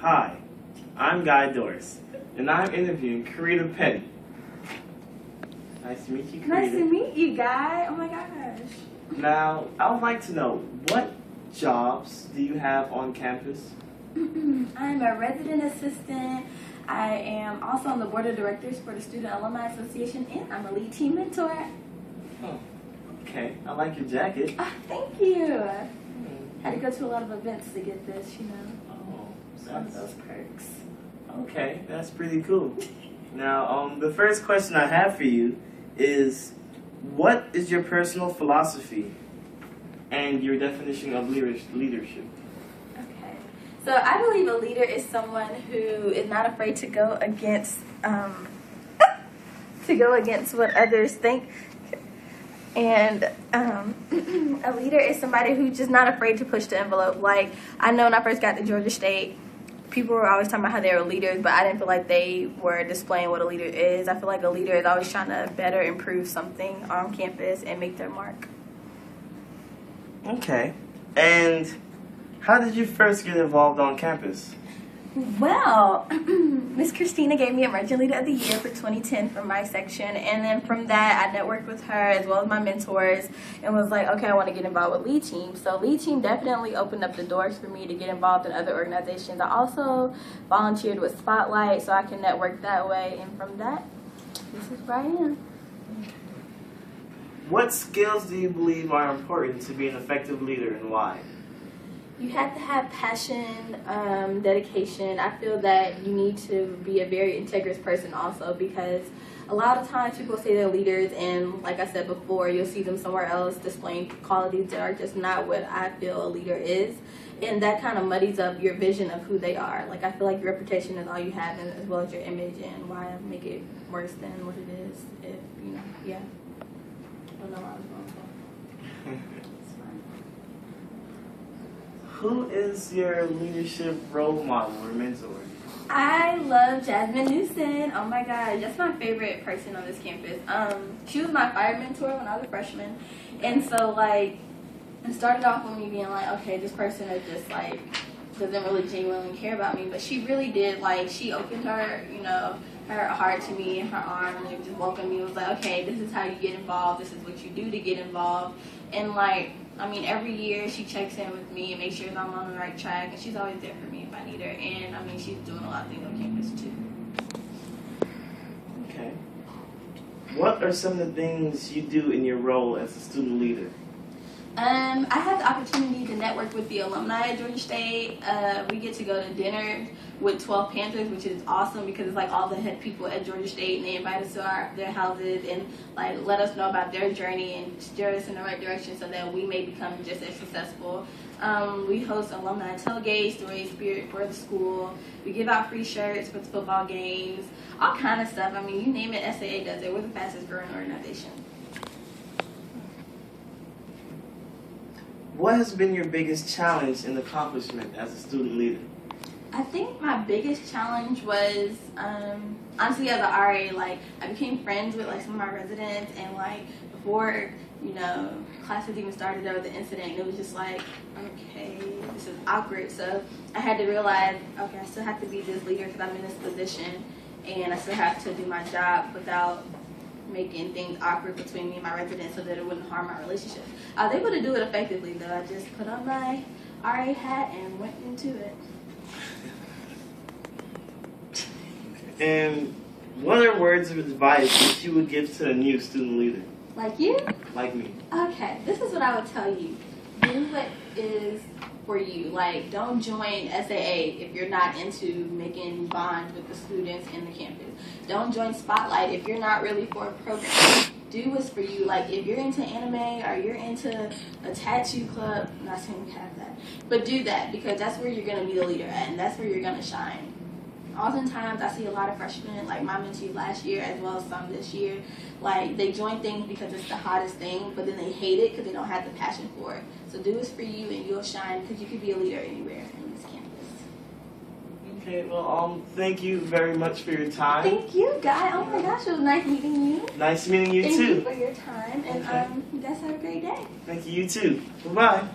Hi, I'm Guy Doris, and I'm interviewing Karita Petty. Nice to meet you, Karita. Nice to meet you, Guy. Oh my gosh. Now, I would like to know, what jobs do you have on campus? I'm a resident assistant. I am also on the board of directors for the Student Alumni Association, and I'm a lead team mentor. Oh, okay. I like your jacket. Oh, thank you. Had to go to a lot of events to get this, you know. Oh, it's one of those perks. Okay, that's pretty cool. Now, the first question I have for you is, what is your personal philosophy and your definition of leadership? Okay, so I believe a leader is someone who is not afraid to go against what others think. And a leader is somebody who's just not afraid to push the envelope. Like, I know when I first got to Georgia State, people were always talking about how they were leaders, but I didn't feel like they were displaying what a leader is. I feel like a leader is always trying to better improve something on campus and make their mark. Okay. And how did you first get involved on campus? Well, Miss Christina gave me Emerging Leader of the Year for 2010 from my section, and then from that I networked with her as well as my mentors and was like, okay, I want to get involved with Lead Team. So Lead Team definitely opened up the doors for me to get involved in other organizations. I also volunteered with Spotlight so I can network that way, and from that, this is where I am. What skills do you believe are important to be an effective leader, and why? You have to have passion, dedication. I feel that you need to be a very integrous person also, because a lot of times people say they're leaders, and like I said before, you'll see them somewhere else displaying qualities that are just not what I feel a leader is, and that kind of muddies up your vision of who they are. Like, I feel like your reputation is all you have, and as well as your image, and why make it worse than what it is if, you know, yeah. I don't know where I was going for. Who is your leadership role model or mentor? I love Jasmine Newsom. Oh my God, that's my favorite person on this campus. She was my fire mentor when I was a freshman, and so like, it started off with me being like, okay, this person is just like doesn't really genuinely care about me, but she really did. Like, she opened her, you know, her heart to me and her arm, and just welcomed me. It was like, okay, this is how you get involved. This is what you do to get involved, and like, I mean, every year she checks in with me and makes sure that I'm on the right track, and she's always there for me if I need her. And I mean, she's doing a lot of things on campus too. Okay. What are some of the things you do in your role as a student leader? I have the opportunity to network with the alumni at Georgia State. We get to go to dinner with 12 Panthers, which is awesome because it's like all the head people at Georgia State, and they invite us to their houses and like let us know about their journey and steer us in the right direction so that we may become just as successful. We host alumni tailgates to raise spirit for the school. We give out free shirts for the football games, all kind of stuff. I mean, you name it, SAA does it. We're the fastest growing organization. What has been your biggest challenge and accomplishment as a student leader? I think my biggest challenge was, honestly, as an RA, like, I became friends with like some of my residents, and like before, you know, classes even started, there was an incident, and it was just like, okay, this is awkward. So I had to realize, okay, I still have to be this leader because I'm in this position, and I still have to do my job without making things awkward between me and my residents so that it wouldn't harm my relationship. I was able to do it effectively, though. I just put on my RA hat and went into it. And what are words of advice that you would give to a new student leader? Like you? Like me. Okay, this is what I would tell you. Do what is for you. Like, don't join SAA if you're not into making bonds with the students in the campus. Don't join Spotlight if you're not really for a program. Do what's for you. Like, if you're into anime or you're into a tattoo club, I'm not saying you have that, but do that, because that's where you're going to be the leader at, and that's where you're going to shine. Oftentimes, I see a lot of freshmen, like my mentee last year as well as some this year, like they join things because it's the hottest thing, but then they hate it because they don't have the passion for it. So do what's for you and you'll shine, because you could be a leader anywhere in this campus. Okay, well, thank you very much for your time. Thank you, Guy. Oh my gosh, it was nice meeting you. Nice meeting you Thank too. you for your time, and you guys have a great day. Thank you, you too. Bye-bye.